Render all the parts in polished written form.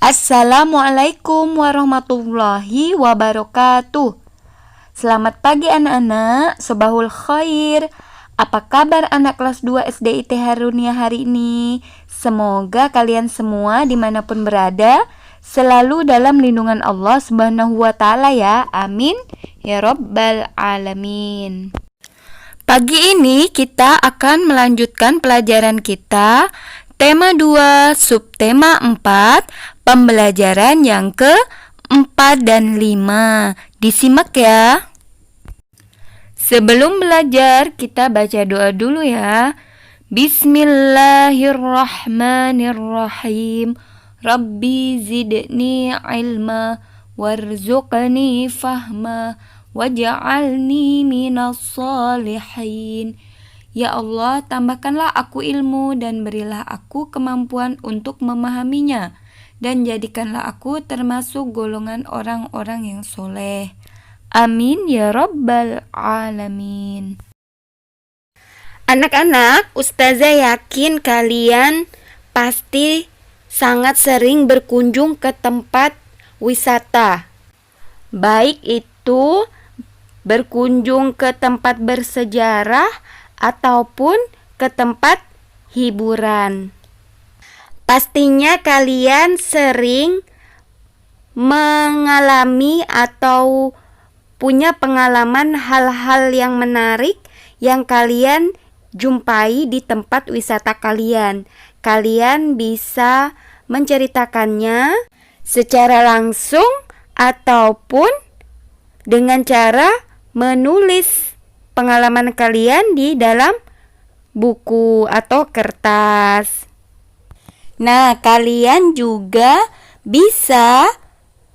Assalamualaikum warahmatullahi wabarakatuh. Selamat pagi anak-anak, sobahul khair. Apa kabar anak kelas 2 SD IT Harunia hari ini? Semoga kalian semua dimanapun berada selalu dalam lindungan Allah Subhanahu wa ta'ala ya. Amin ya rabbal alamin. Pagi ini kita akan melanjutkan pelajaran kita tema 2, subtema 4, pembelajaran yang ke-4 dan 5. Disimak ya. Sebelum belajar, kita baca doa dulu ya. Bismillahirrahmanirrahim. Rabbi zidni ilma warzuqni fahma waj'alni minas solihin. Ya Allah, tambahkanlah aku ilmu dan berilah aku kemampuan untuk memahaminya, dan jadikanlah aku termasuk golongan orang-orang yang soleh. Amin ya rabbal alamin. Anak-anak, Ustazah yakin kalian pasti sangat sering berkunjung ke tempat wisata. Baik itu berkunjung ke tempat bersejarah ataupun ke tempat hiburan. Pastinya kalian sering mengalami atau punya pengalaman hal-hal yang menarik yang kalian jumpai di tempat wisata kalian. Kalian bisa menceritakannya secara langsung ataupun dengan cara menulis pengalaman kalian di dalam buku atau kertas. Nah, kalian juga bisa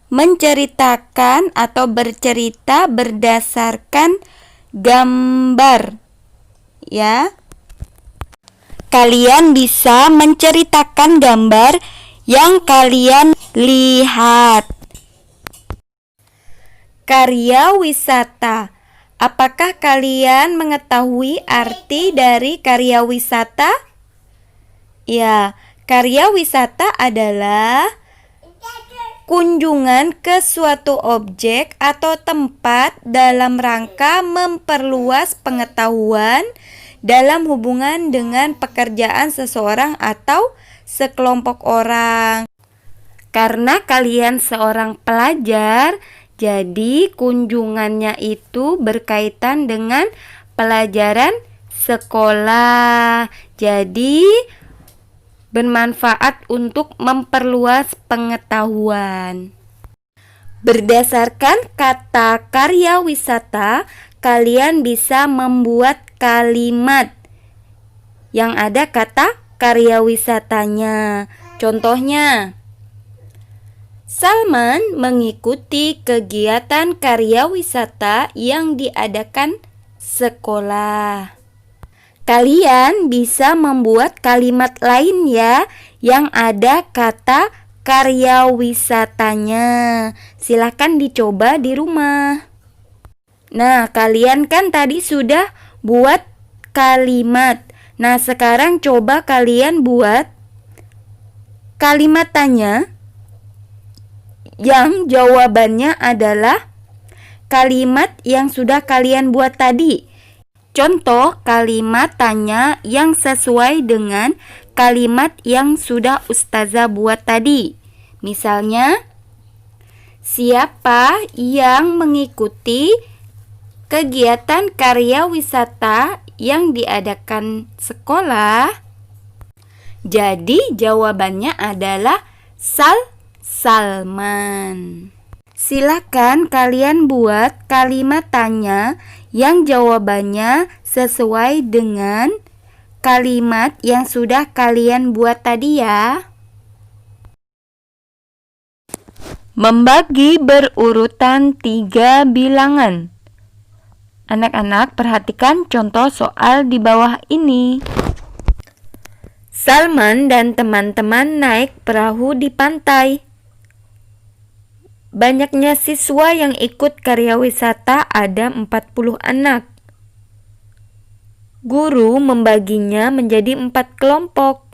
menceritakan atau bercerita berdasarkan gambar. Ya. Kalian bisa menceritakan gambar yang kalian lihat. Karya wisata. Apakah kalian mengetahui arti dari karya wisata? Ya, karya wisata adalah kunjungan ke suatu objek atau tempat dalam rangka memperluas pengetahuan dalam hubungan dengan pekerjaan seseorang atau sekelompok orang. Karena kalian seorang pelajar, jadi kunjungannya itu berkaitan dengan pelajaran sekolah. Jadi bermanfaat untuk memperluas pengetahuan. Berdasarkan kata karya wisata, kalian bisa membuat kalimat yang ada kata karya wisatanya. Contohnya, Salman mengikuti kegiatan karya wisata yang diadakan sekolah. Kalian bisa membuat kalimat lain ya yang ada kata karya wisatanya. Silakan dicoba di rumah. Nah, kalian kan tadi sudah buat kalimat. Nah, sekarang coba kalian buat kalimat tanya yang jawabannya adalah kalimat yang sudah kalian buat tadi. Contoh kalimat tanya yang sesuai dengan kalimat yang sudah Ustazah buat tadi. Misalnya, siapa yang mengikuti kegiatan karya wisata yang diadakan sekolah? Jadi jawabannya adalah Salman. Silakan kalian buat kalimat tanya yang jawabannya sesuai dengan kalimat yang sudah kalian buat tadi ya. Membagi berurutan 3 bilangan. Anak-anak perhatikan contoh soal di bawah ini. Salman dan teman-teman naik perahu di pantai. Banyaknya siswa yang ikut karya wisata ada 40 anak. Guru membaginya menjadi 4 kelompok.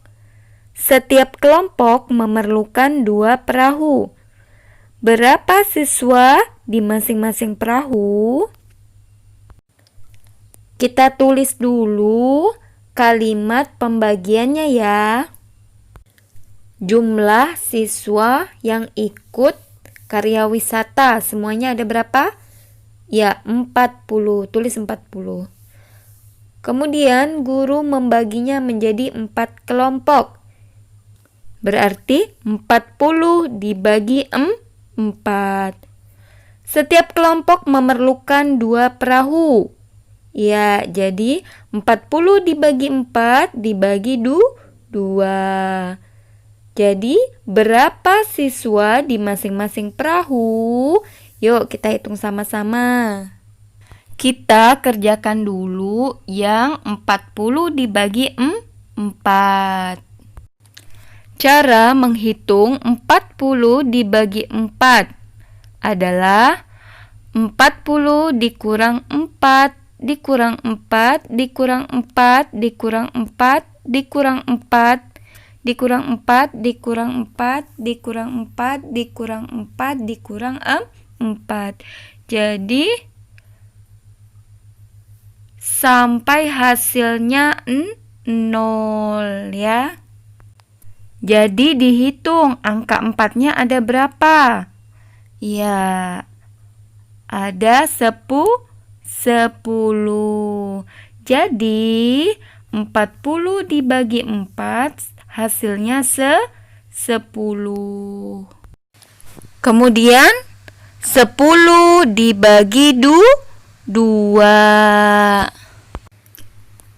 Setiap kelompok memerlukan 2 perahu. Berapa siswa di masing-masing perahu? Kita tulis dulu kalimat pembagiannya ya. Jumlah siswa yang ikut karya wisata semuanya ada berapa? Ya, 40. Tulis 40. Kemudian guru membaginya menjadi 4 kelompok. Berarti 40 dibagi 4. Setiap kelompok memerlukan 2 perahu. Ya, jadi 40 dibagi 4 dibagi 2. Jadi, berapa siswa di masing-masing perahu? Yuk, kita hitung sama-sama. Kita kerjakan dulu yang 40 dibagi 4. Cara menghitung 40 dibagi 4 adalah 40 dikurang 4 dikurang 4 dikurang 4 dikurang 4 dikurang 4 dikurang 4 dikurang 4 dikurang 4 dikurang 4 dikurang 4. Jadi sampai hasilnya 0 ya. Jadi dihitung angka 4-nya ada berapa? Ya, ada 10. Jadi 40 dibagi 4 hasilnya 10. Kemudian 10 dibagi 2.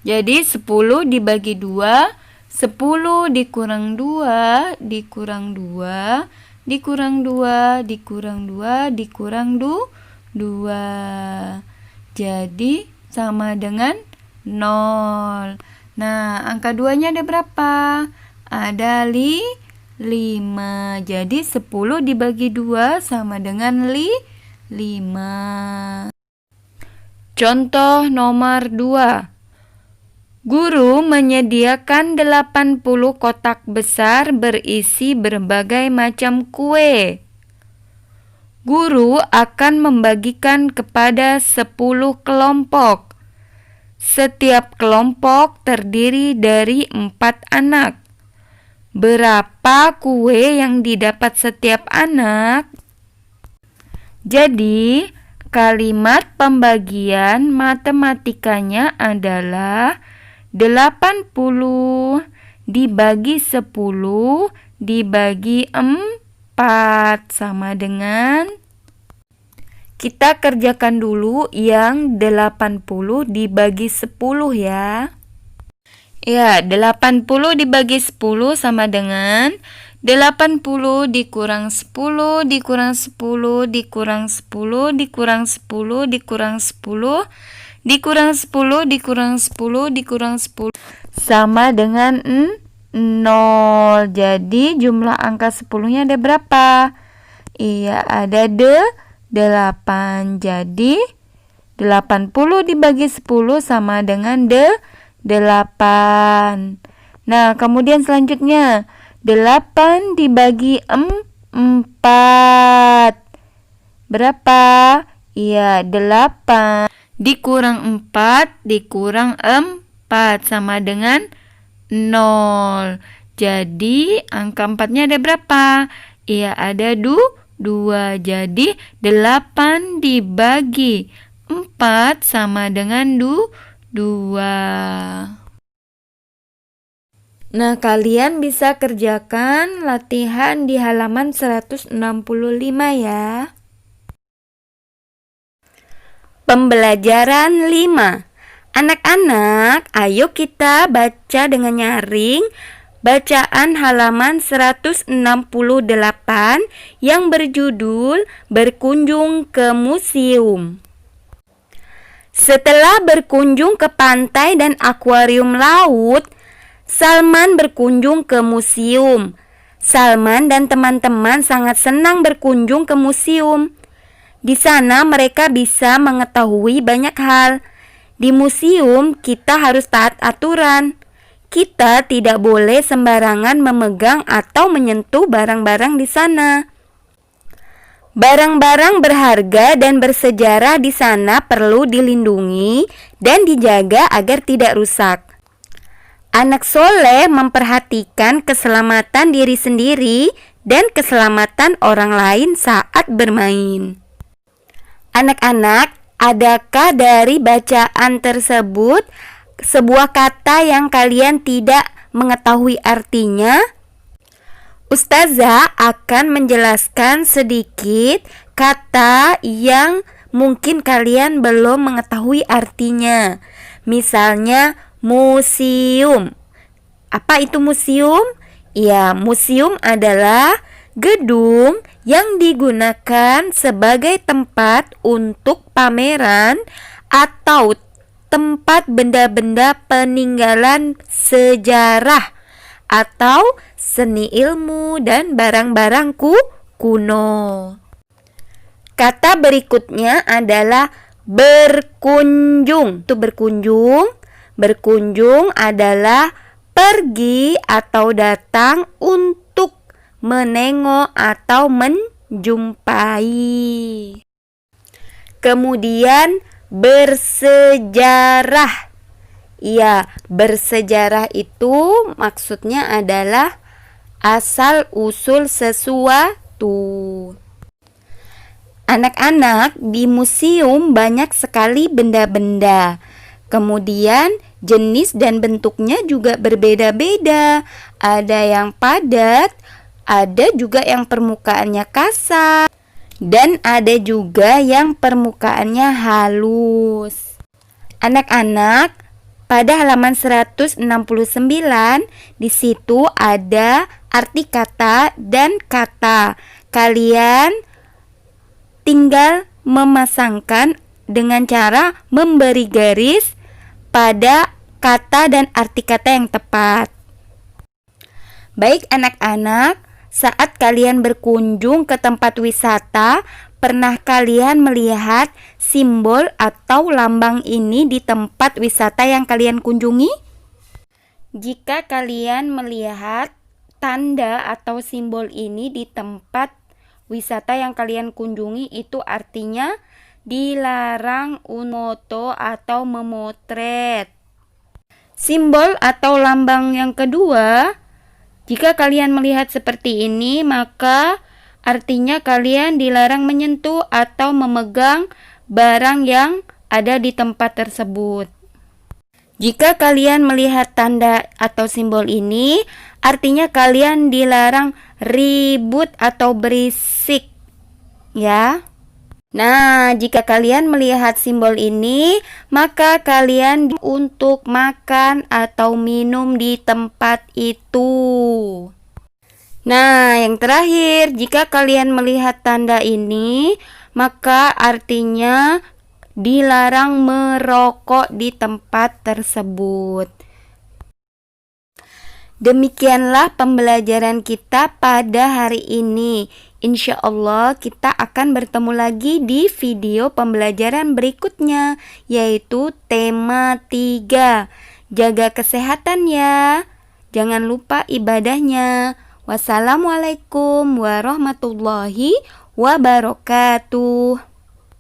Jadi 10 dibagi 2, 10 dikurang 2 dikurang 2 dikurang 2 dikurang 2 dikurang 2. Jadi sama dengan 0. Nah, angka 2-nya ada berapa? Ada 5. Jadi 10 dibagi 2 sama dengan 5. Contoh nomor 2. Guru menyediakan 80 kotak besar berisi berbagai macam kue. Guru akan membagikan kepada 10 kelompok. Setiap kelompok terdiri dari 4 anak. Berapa kue yang didapat setiap anak? Jadi, kalimat pembagian matematikanya adalah 80 dibagi 10 dibagi 4 sama dengan, kita kerjakan dulu yang 80 dibagi 10 ya. Ya, 80 dibagi 10 sama dengan 80 dikurang 10 dikurang 10 dikurang 10 dikurang 10 dikurang 10 dikurang 10 dikurang 10 dikurang 10 sama dengan 0. Jadi jumlah angka 10-nya ada berapa? Iya, ada 8. Jadi 80 dibagi 10 sama dengan 8. Nah, kemudian selanjutnya 8 dibagi 4 berapa? Iya, 8 dikurang 4 dikurang 4 sama dengan 0. Jadi angka 4-nya ada berapa? Iya, ada 2. Jadi 8 dibagi 4 sama dengan 2. Nah, kalian bisa kerjakan latihan di halaman 165 ya. Pembelajaran 5. Anak-anak, ayo kita baca dengan nyaring bacaan halaman 168 yang berjudul Berkunjung ke Museum. Setelah berkunjung ke pantai dan akuarium laut, Salman berkunjung ke museum. Salman dan teman-teman sangat senang berkunjung ke museum. Di sana mereka bisa mengetahui banyak hal. Di museum kita harus taat aturan. kita tidak boleh sembarangan memegang atau menyentuh barang-barang di sana. Barang-barang berharga dan bersejarah di sana perlu dilindungi dan dijaga agar tidak rusak. Anak soleh memperhatikan keselamatan diri sendiri dan keselamatan orang lain saat bermain. Anak-anak, adakah dari bacaan tersebut sebuah kata yang kalian tidak mengetahui artinya? Ustazah akan menjelaskan sedikit kata yang mungkin kalian belum mengetahui artinya. Misalnya museum. Apa itu museum? Ya, museum adalah gedung yang digunakan sebagai tempat untuk pameran atau tempat benda-benda peninggalan sejarah atau seni ilmu dan barang-barang kuno. Kata berikutnya adalah berkunjung. Itu berkunjung. Berkunjung adalah pergi atau datang untuk menengok atau menjumpai. Kemudian bersejarah. Ya, bersejarah itu maksudnya adalah asal-usul sesuatu. Anak-anak, di museum banyak sekali benda-benda. Kemudian jenis dan bentuknya juga berbeda-beda. Ada yang padat, ada juga yang permukaannya kasar, dan ada juga yang permukaannya halus. Anak-anak, pada halaman 169 di situ ada arti kata dan kata. Kalian tinggal memasangkan dengan cara memberi garis pada kata dan arti kata yang tepat. Baik anak-anak, saat kalian berkunjung ke tempat wisata, pernah kalian melihat simbol atau lambang ini di tempat wisata yang kalian kunjungi? Jika kalian melihat tanda atau simbol ini di tempat wisata yang kalian kunjungi, itu artinya dilarang foto atau memotret. Simbol atau lambang yang kedua, jika kalian melihat seperti ini, maka artinya kalian dilarang menyentuh atau memegang barang yang ada di tempat tersebut. Jika kalian melihat tanda atau simbol ini, artinya kalian dilarang ribut atau berisik, ya. Nah, jika kalian melihat simbol ini, maka kalian untuk makan atau minum di tempat itu. Nah, yang terakhir, jika kalian melihat tanda ini, maka artinya dilarang merokok di tempat tersebut. Demikianlah pembelajaran kita pada hari ini. Insya Allah kita akan bertemu lagi di video pembelajaran berikutnya, yaitu tema 3. Jaga kesehatan ya. Jangan lupa ibadahnya. Wassalamualaikum warahmatullahi wabarakatuh.